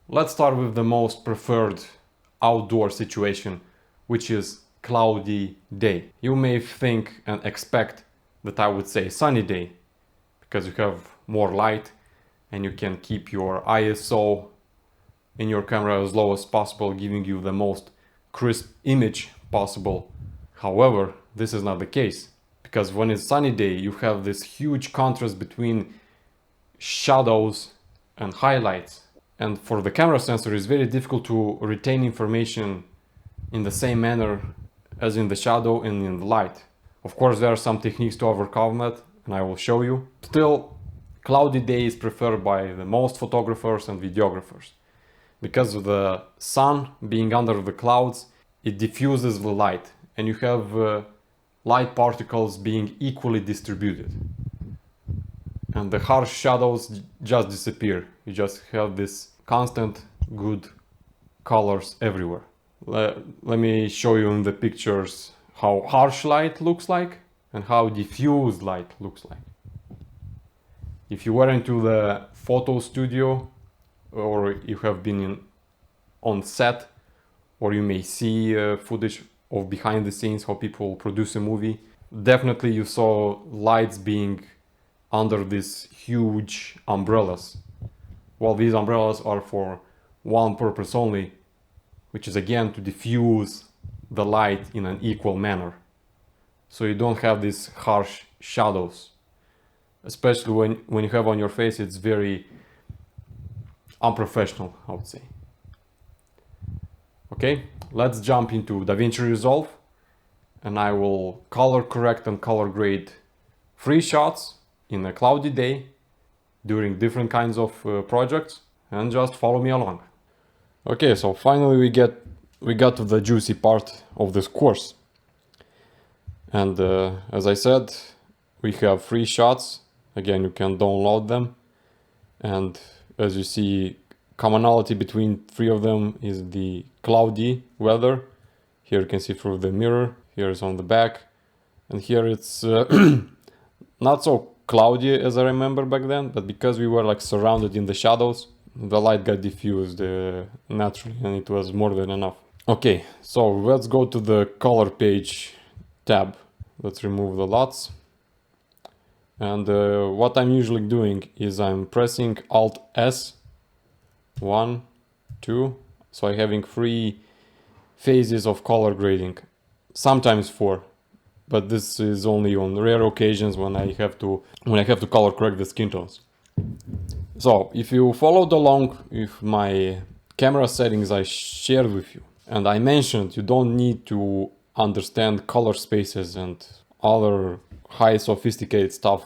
Let's start with the most preferred outdoor situation, which is cloudy day. You may think and expect that I would say sunny day, because you have more light and you can keep your ISO in your camera as low as possible, giving you the most crisp image possible. However, this is not the case, because when it's sunny day, you have this huge contrast between shadows and highlights. And for the camera sensor, it's very difficult to retain information in the same manner as in the shadow and in the light. Of course, there are some techniques to overcome that, and I will show you. Still, cloudy day is preferred by the most photographers and videographers. Because of the sun being under the clouds, it diffuses the light, and you have light particles being equally distributed. And the harsh shadows just disappear. You just have this constant good colors everywhere. Let me show you in the pictures how harsh light looks like and how diffused light looks like. If you were into the photo studio, or you have been on set, or you may see footage of behind the scenes, how people produce a movie, definitely you saw lights being under these huge umbrellas. Well, these umbrellas are for one purpose only, which is again to diffuse the light in an equal manner, so you don't have these harsh shadows. Especially when you have on your face, it's very unprofessional, I would say. Okay, let's jump into DaVinci Resolve, and I will color correct and color grade 3 shots in a cloudy day during different kinds of projects, and just follow me along. Okay, so finally we got to the juicy part of this course. And as I said, we have 3 shots. Again, you can download them, and as you see, commonality between 3 of them is the cloudy weather. Here you can see through the mirror, here is on the back, and here it's not so cloudy as I remember back then, but because we were like surrounded in the shadows, the light got diffused naturally, and it was more than enough. Okay, so let's go to the color page tab. Let's remove the LUTs. And what I'm usually doing is I'm pressing Alt S, 1, 2, so I'm having 3 phases of color grading, sometimes 4, but this is only on rare occasions when I have to color correct the skin tones. So if you followed along with my camera settings I shared with you, and I mentioned you don't need to understand color spaces and other high sophisticated stuff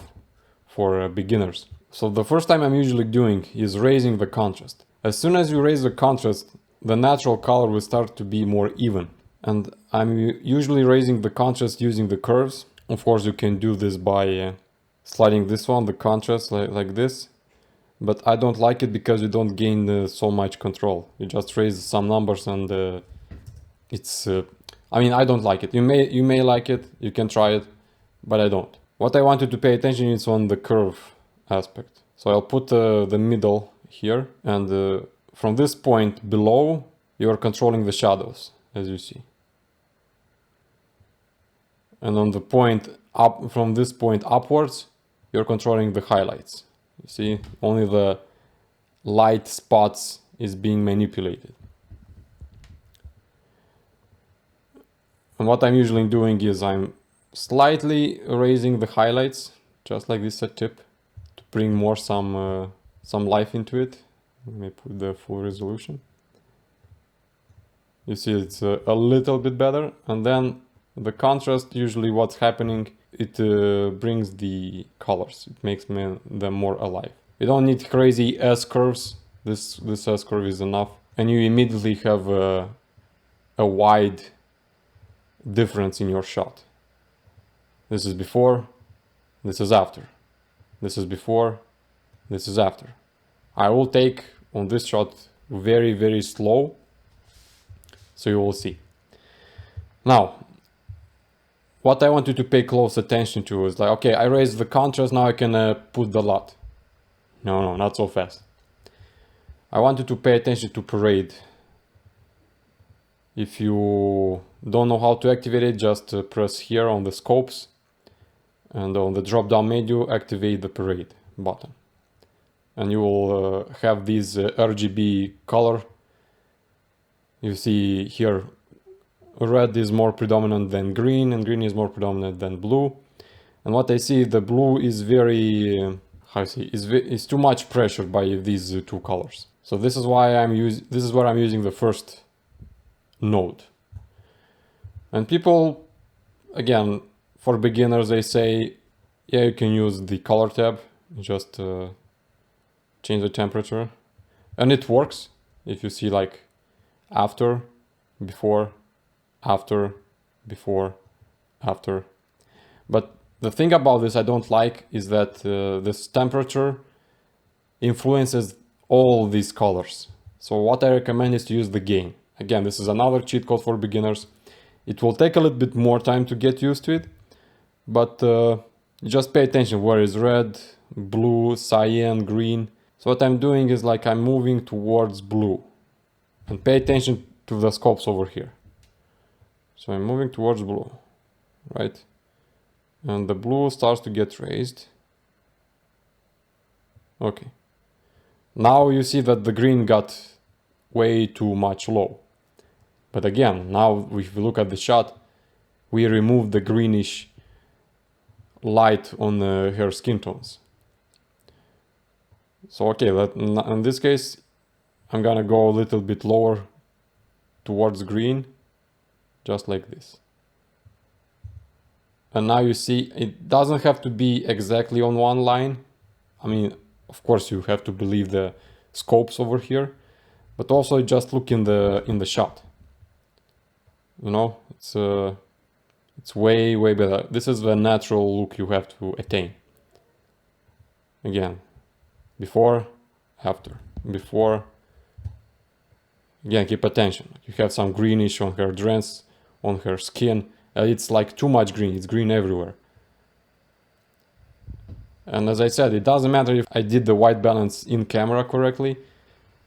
for beginners. So the first time I'm usually doing is raising the contrast. As soon as you raise the contrast, the natural color will start to be more even. And I'm usually raising the contrast using the curves. Of course, you can do this by sliding this one, the contrast, like this. But I don't like it because you don't gain so much control. You just raise some numbers and it's... I mean, I don't like it. You may like it, you can try it, but I don't. What I wanted to pay attention is on the curve aspect. So I'll put the middle here, and from this point below, you are controlling the shadows, as you see. And on the point up, from this point upwards, you're controlling the highlights. You see, only the light spots is being manipulated. And what I'm usually doing is I'm slightly raising the highlights, just like this at tip, to bring more some life into it. Let me put the full resolution. You see it's a little bit better, and then the contrast, usually what's happening, it brings the colors, it makes them more alive. You don't need crazy S-curves, this S-curve is enough, and you immediately have a wide difference in your shot. This is before, this is after. This is before, this is after. I will take on this shot very, very slow, so you will see. Now, what I want you to pay close attention to is like, okay, I raised the contrast, now I can put the LUT. No, not so fast. I want you to pay attention to parade. If you don't know how to activate it, just press here on the scopes, and on the drop down menu activate the parade button, and you will have this RGB color. You see here red is more predominant than green, and green is more predominant than blue. And what I see, the blue is very how I see, is too much pressure by these two colors. So this is why this is where I'm using the first node. And people, again, for beginners, they say, yeah, you can use the color tab, just change the temperature, and it works. If you see like after, before, after, before, after. But the thing about this I don't like is that this temperature influences all these colors. So what I recommend is to use the gain. Again, this is another cheat code for beginners. It will take a little bit more time to get used to it, but just pay attention where is red, blue, cyan, green. So what I'm doing is like I'm moving towards blue, and pay attention to the scopes over here. So I'm moving towards blue, right? And the blue starts to get raised. Okay. Now you see that the green got way too much low. But again, now if we look at the shot, we remove the greenish light on her skin tones. So okay, in this case, I'm gonna go a little bit lower towards green, just like this. And now you see, it doesn't have to be exactly on one line. I mean, of course you have to believe the scopes over here, but also just look in the shot. You know, it's way better. This is the natural look you have to attain. Again, before, after, before. Again, keep attention. You have some greenish on her dress, on her skin. It's like too much green. It's green everywhere. And as I said, it doesn't matter if I did the white balance in camera correctly.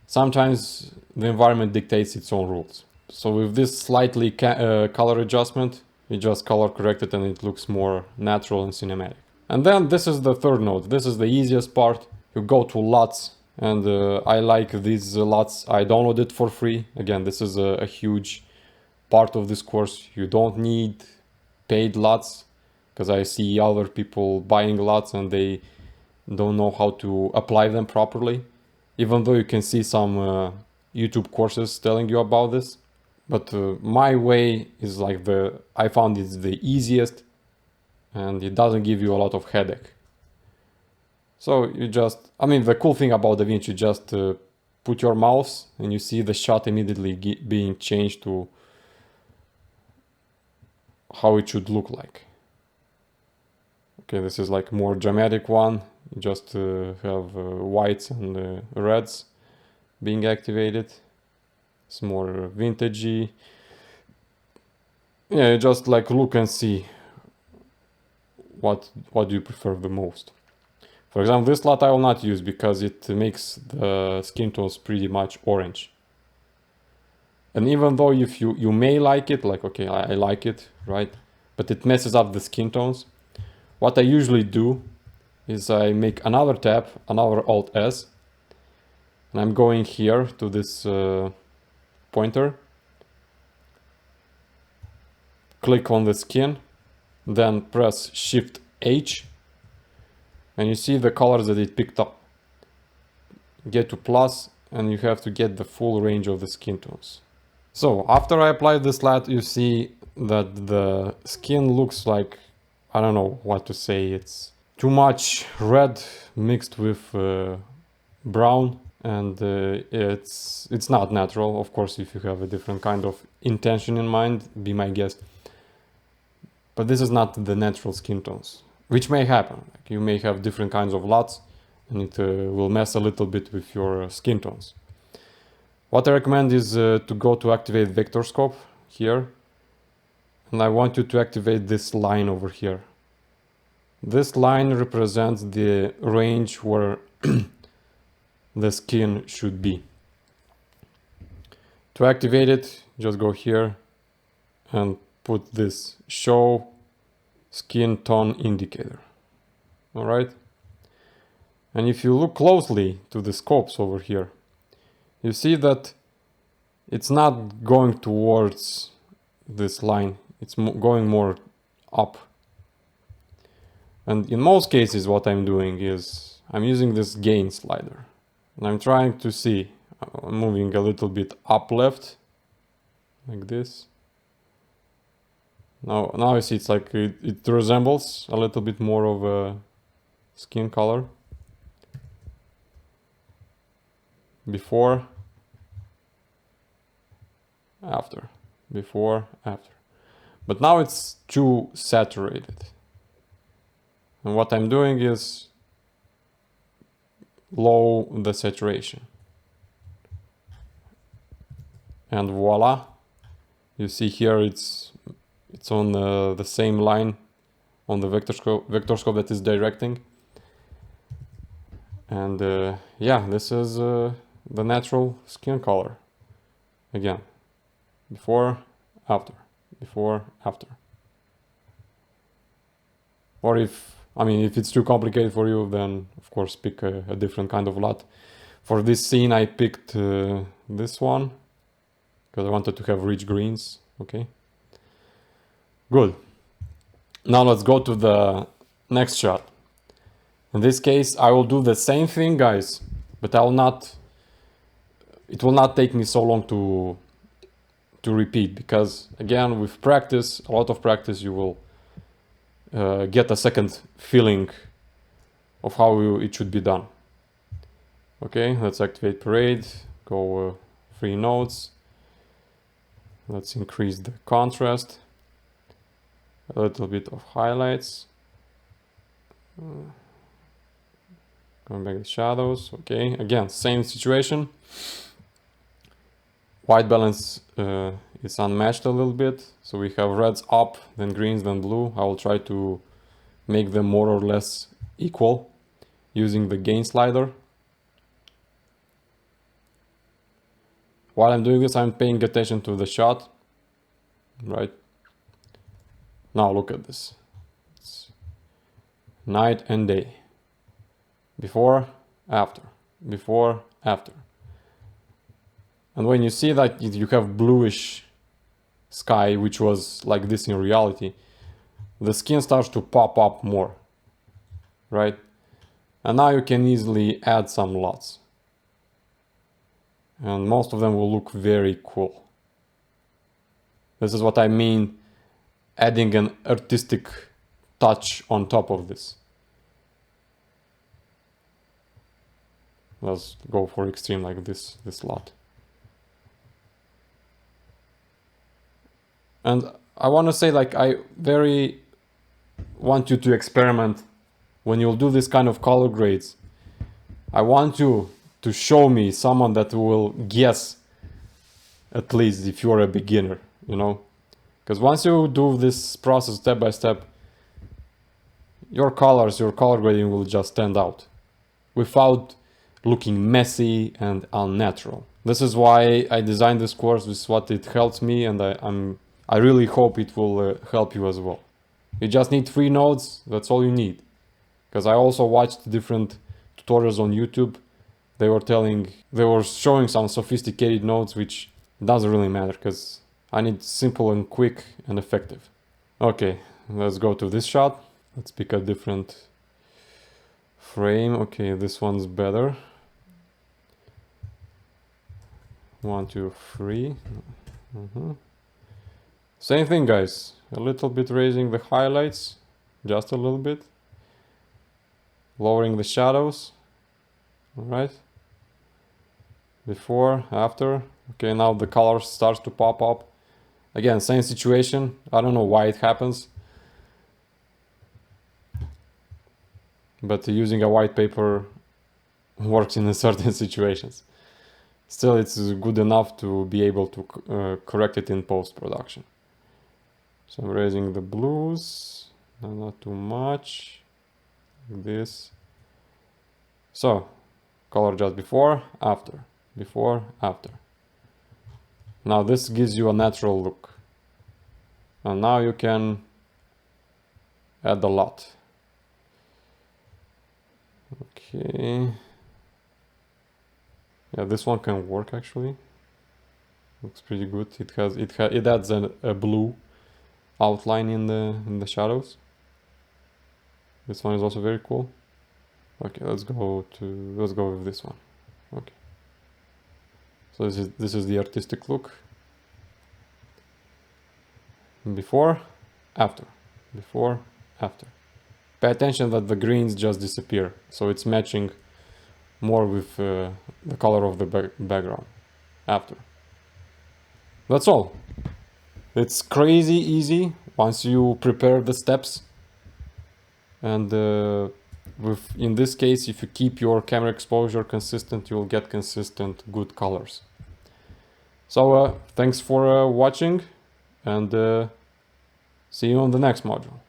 Sometimes the environment dictates its own rules. So with this slightly color adjustment, we just color correct it and it looks more natural and cinematic. And then this is the third node. This is the easiest part. You go to LUTs, and I like these LUTs. I downloaded for free. Again, this is a huge part of this course. You don't need paid LUTs, because I see other people buying LUTs and they don't know how to apply them properly. Even though you can see some YouTube courses telling you about this. But my way is like I found it's the easiest, and it doesn't give you a lot of headache. So you just, I mean, the cool thing about DaVinci, you just put your mouse and you see the shot immediately being changed to how it should look like. Okay, this is like more dramatic one. You just have whites and reds being activated. It's more vintagey. Yeah, you just like look and see what do you prefer the most. For example, this LUT I will not use because it makes the skin tones pretty much orange. And even though if you may like it, like, okay, I like it, right? But it messes up the skin tones. What I usually do is I make another tab, another Alt-S, and I'm going here to this pointer, click on the skin, then press Shift-H, and you see the colors that it picked up. Get to plus, and you have to get the full range of the skin tones. So after I apply this LUT, you see that the skin looks like, I don't know what to say, it's too much red mixed with brown, and it's not natural. Of course, if you have a different kind of intention in mind, be my guest. But this is not the natural skin tones, which may happen. Like you may have different kinds of LUTs, and it will mess a little bit with your skin tones. What I recommend is to go to activate vector scope here, and I want you to activate this line over here. This line represents the range where the skin should be. To activate it, just go here and put this show skin tone indicator. All right. And if you look closely to the scopes over here, you see that it's not going towards this line. It's going more up. And in most cases, what I'm doing is I'm using this gain slider. And I'm trying to see, I'm moving a little bit up left, like this. Now I see it's like it resembles a little bit more of a skin color. Before, after, before, after. But now it's too saturated. And what I'm doing is low the saturation. And voila, you see here it's on the same line on the vector scope that is directing. And yeah, this is the natural skin color. Again, before, after, before, after. Or if it's too complicated for you, then of course pick a different kind of LUT. For this scene I picked this one, because I wanted to have rich greens, okay? Good. Now let's go to the next shot. In this case, I will do the same thing, guys, but it will not take me so long to repeat, because again, with practice, a lot of practice, you will get a second feeling of how it should be done. Okay, let's activate parade, go 3 nodes. Let's increase the contrast, a little bit of highlights. Going back to shadows. Okay, again, same situation. White balance is unmatched a little bit, so we have reds up, then greens, then blue. I will try to make them more or less equal using the gain slider. While I'm doing this, I'm paying attention to the shot, right? Now look at this. It's night and day. Before, after, before, after. And when you see that you have bluish sky, which was like this in reality, the skin starts to pop up more, right? And now you can easily add some LUTs. And most of them will look very cool. This is what I mean, adding an artistic touch on top of this. Let's go for extreme like this LUT. And I want to say, like, I very want you to experiment when you'll do this kind of color grades. I want you to show me someone that will guess, at least if you're a beginner, you know? Because once you do this process step by step, your colors, your color grading will just stand out without looking messy and unnatural. This is why I designed this course. This is what it helps me, and I really hope it will help you as well. You just need 3 nodes, that's all you need. Because I also watched different tutorials on YouTube. They were showing some sophisticated nodes, which doesn't really matter, because I need simple and quick and effective. Okay, let's go to this shot. Let's pick a different frame. Okay, this one's better. 1, 2, 3. Same thing, guys. A little bit raising the highlights, just a little bit. Lowering the shadows. All right. Before, after. Okay, now the color starts to pop up. Again, same situation. I don't know why it happens. But using a white paper works in certain situations. Still, it's good enough to be able to correct it in post-production. So I'm raising the blues, not too much, like this. So, color just before, after, before, after. Now this gives you a natural look. And now you can add a LUT. Okay. Yeah, this one can work actually. Looks pretty good. It adds a blue outline in the shadows. This one is also very cool. Okay, let's go with this one. Okay. So this is the artistic look. Before, after. Before, after. Pay attention that the greens just disappear, so it's matching more with the color of the background. After. That's all. It's crazy easy once you prepare the steps. And in this case, if you keep your camera exposure consistent, you'll get consistent good colors. So thanks for watching, and see you on the next module.